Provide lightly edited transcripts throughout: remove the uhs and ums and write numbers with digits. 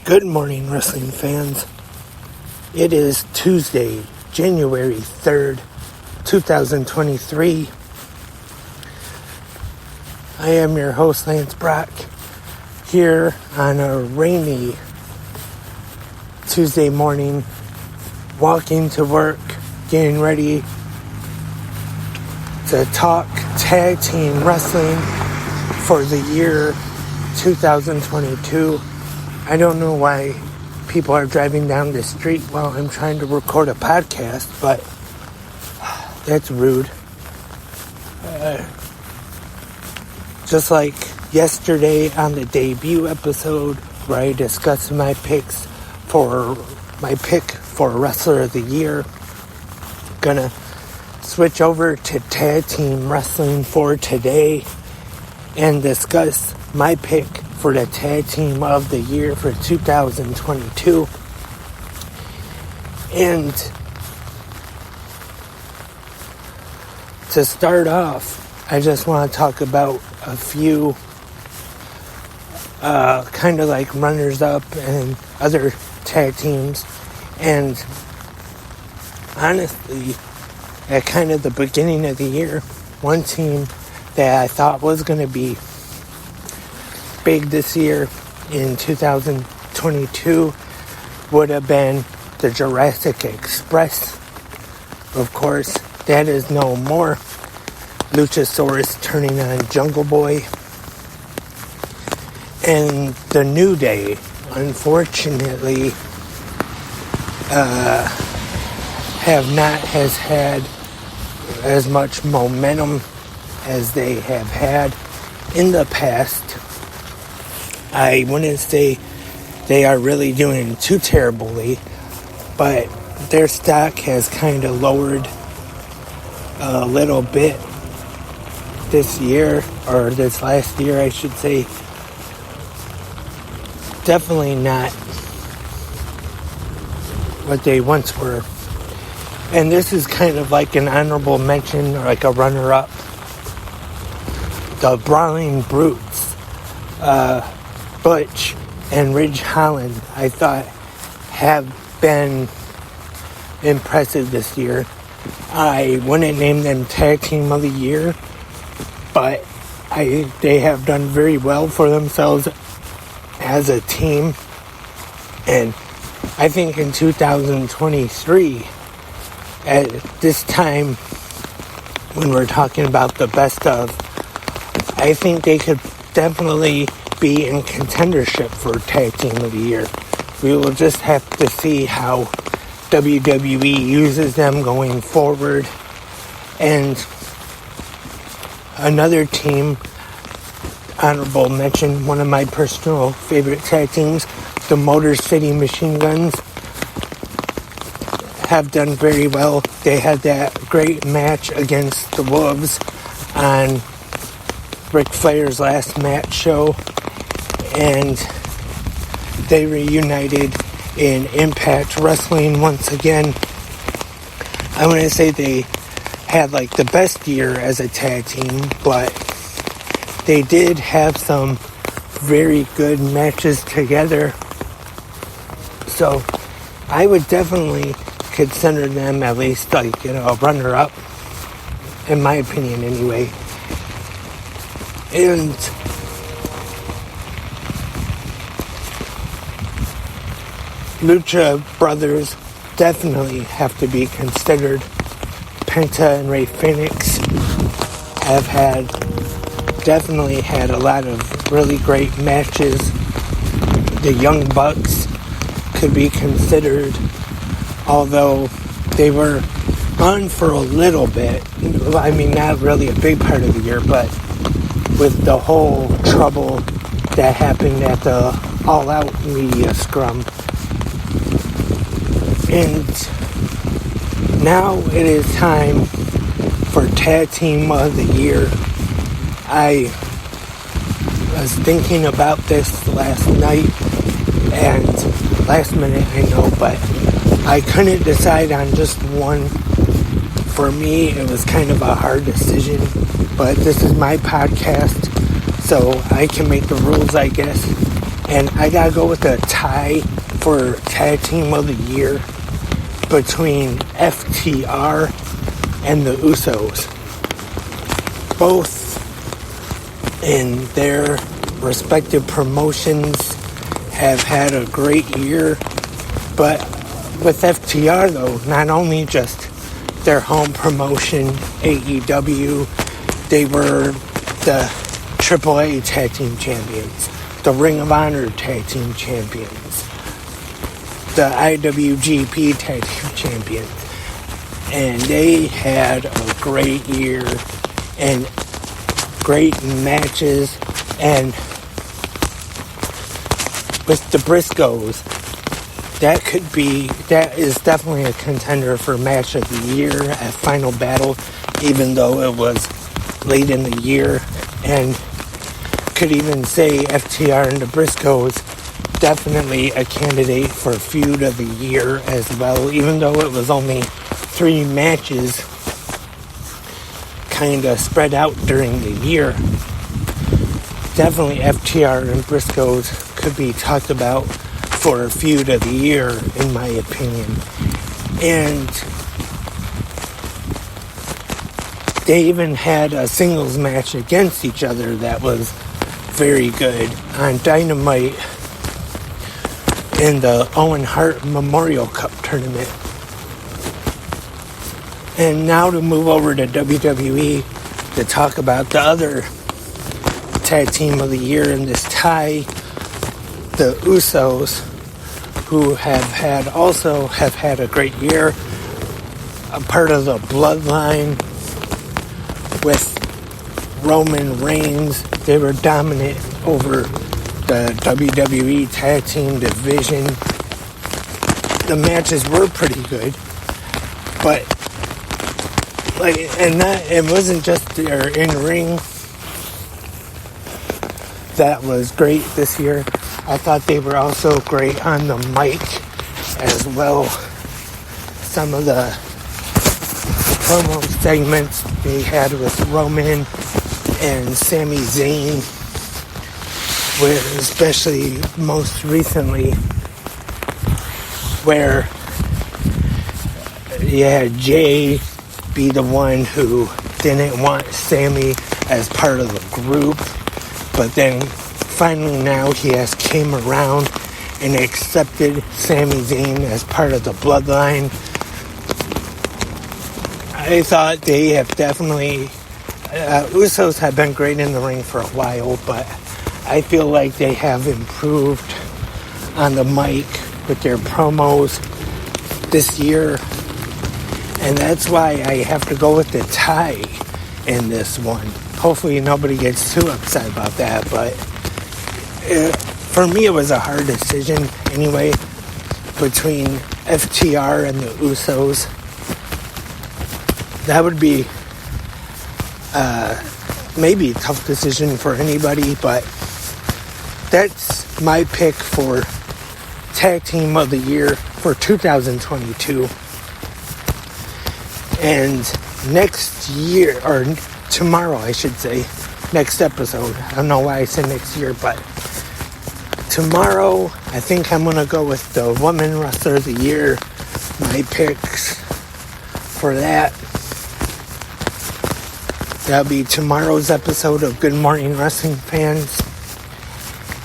Good morning, wrestling fans. It is Tuesday, January 3rd, 2023. I am your host, Lance Brock, here on a rainy Tuesday morning, walking to work, getting ready to talk tag team wrestling for the year 2022. I don't know why people are driving down the street while I'm trying to record a podcast, but that's rude. Just like yesterday on the debut episode where I discussed my pick for Wrestler of the Year, gonna switch over to tag team wrestling for today and discuss my pick for the tag team of the year for 2022. And to start off, I just want to talk about a few kind of like runners-up and other tag teams. And honestly, at kind of the beginning of the year, one team that I thought was going to be big this year in 2022 would have been the Jurassic Express. Of course, that is no more. Luchasaurus turning on Jungle Boy. And the New Day, unfortunately, has had as much momentum as they have had in the past. I wouldn't say they are really doing too terribly, but their stock has kind of lowered a little bit this year, or this last year, I should say. Definitely not what they once were. And this is kind of like an honorable mention, or like a runner-up. The Brawling Brutes. Butch and Ridge Holland, I thought, have been impressive this year. I wouldn't name them tag team of the year, but they have done very well for themselves as a team. And I think in 2023, at this time when we're talking about the best of, I think they could definitely be in contendership for tag team of the year. We will just have to see how WWE uses them going forward. And another team, honorable mention, one of my personal favorite tag teams, the Motor City Machine Guns, have done very well. They had that great match against the Wolves on Ric Flair's last match show, and they reunited in Impact Wrestling once again. I wouldn't say they had like the best year as a tag team, but they did have some very good matches together. So I would definitely consider them at least like, a runner-up, in my opinion anyway. And Lucha Brothers definitely have to be considered. Penta and Rey Fenix have definitely had a lot of really great matches. The Young Bucks could be considered, although they were on for a little bit. I mean, not really a big part of the year, but with the whole trouble that happened at the All Out media scrum. And now it is time for Tag Team of the Year. I was thinking about this last night, and last minute I know, but I couldn't decide on just one. For me, it was kind of a hard decision, but this is my podcast, so I can make the rules, I guess. And I gotta go with a tie for Tag Team of the Year between FTR and the Usos. Both in their respective promotions have had a great year. But with FTR though, not only just their home promotion, AEW, they were the AAA Tag Team Champions, the Ring of Honor Tag Team Champions, the IWGP Tag Team Champions. And they had a great year and great matches. And with the Briscoes, that is definitely a contender for match of the year at Final Battle, even though it was late in the year. And could even say FTR and the Briscoes definitely a candidate for feud of the year as well, even though it was only 3 matches kind of spread out during the year. Definitely FTR and Briscoes could be talked about for feud of the year, in my opinion. And they even had a singles match against each other that was very good on Dynamite in the Owen Hart Memorial Cup tournament. And now to move over to WWE to talk about the other Tag Team of the Year in this tie, the Usos, who have had a great year, a part of the Bloodline with Roman Reigns. They were dominant over the WWE Tag Team division. The matches were pretty good, but it wasn't just their in-ring that was great this year. I thought they were also great on the mic as well. Some of the promo segments they had with Roman and Sami Zayn, where especially most recently, where you had Jay be the one who didn't want Sami as part of the group, but then finally now he has came around and accepted Sami Zayn as part of the Bloodline. I thought they have definitely Usos have been great in the ring for a while, but I feel like they have improved on the mic with their promos this year, and that's why I have to go with the tie in this one. Hopefully nobody gets too upset about that, but for me it was a hard decision anyway between FTR and the Usos. That would be maybe a tough decision for anybody, but that's my pick for Tag Team of the Year for 2022. And next year, or tomorrow I should say, next episode, I don't know why I said next year, but tomorrow I think I'm going to go with the Woman Wrestler of the Year, my picks for that. That'll be tomorrow's episode of Good Morning Wrestling Fans.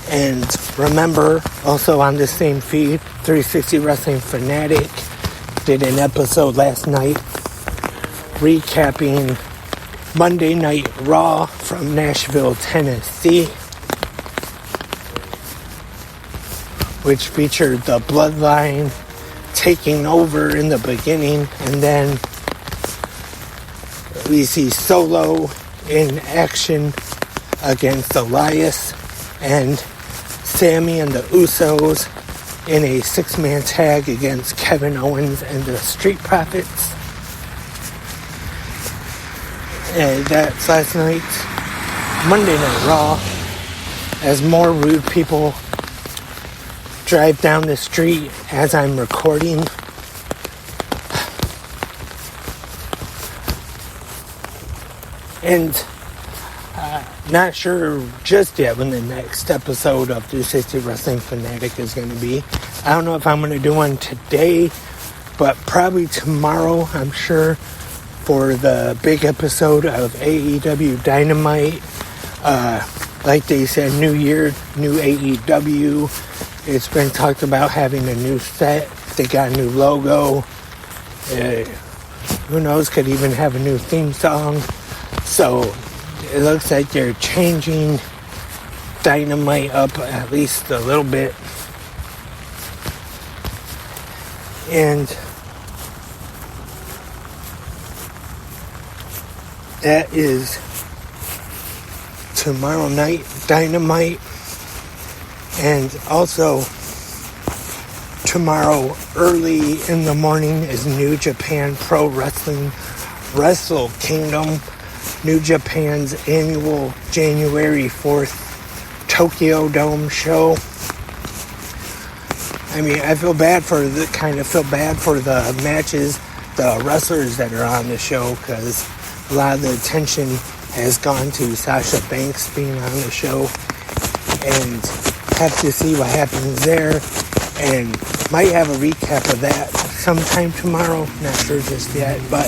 And remember, also on the same feed, 360 Wrestling Fanatic did an episode last night recapping Monday Night Raw from Nashville, Tennessee, which featured the Bloodline taking over in the beginning, and then we see Solo in action against Elias, and Sami and the Usos in a 6-man tag against Kevin Owens and the Street Profits. And that's last night's Monday Night Raw, as more rude people drive down the street as I'm recording. And Not sure just yet when the next episode of 360 Wrestling Fanatic is going to be. I don't know if I'm going to do one today, but probably tomorrow, I'm sure, for the big episode of AEW Dynamite. Like they said, new year, new AEW. It's been talked about having a new set. They got a new logo. Who knows, could even have a new theme song. So it looks like they're changing Dynamite up at least a little bit. And that is tomorrow night, Dynamite. And also tomorrow early in the morning is New Japan Pro Wrestling Wrestle Kingdom, New Japan's annual January 4th Tokyo Dome show. I mean, I feel bad for the matches, the wrestlers that are on the show, because a lot of the attention has gone to Sasha Banks being on the show, and have to see what happens there, and might have a recap of that sometime tomorrow, not sure just yet, but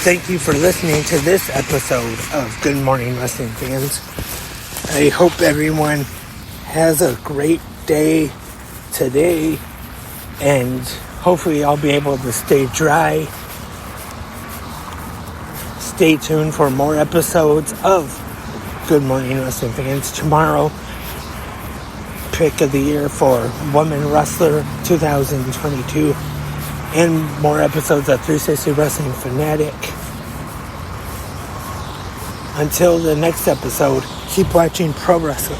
thank you for listening to this episode of Good Morning Wrestling Fans. I hope everyone has a great day today, and hopefully I'll be able to stay dry. Stay tuned for more episodes of Good Morning Wrestling Fans. Tomorrow, pick of the year for Woman Wrestler 2022, and more episodes of 360 Wrestling Fanatic. Until the next episode, keep watching pro wrestling.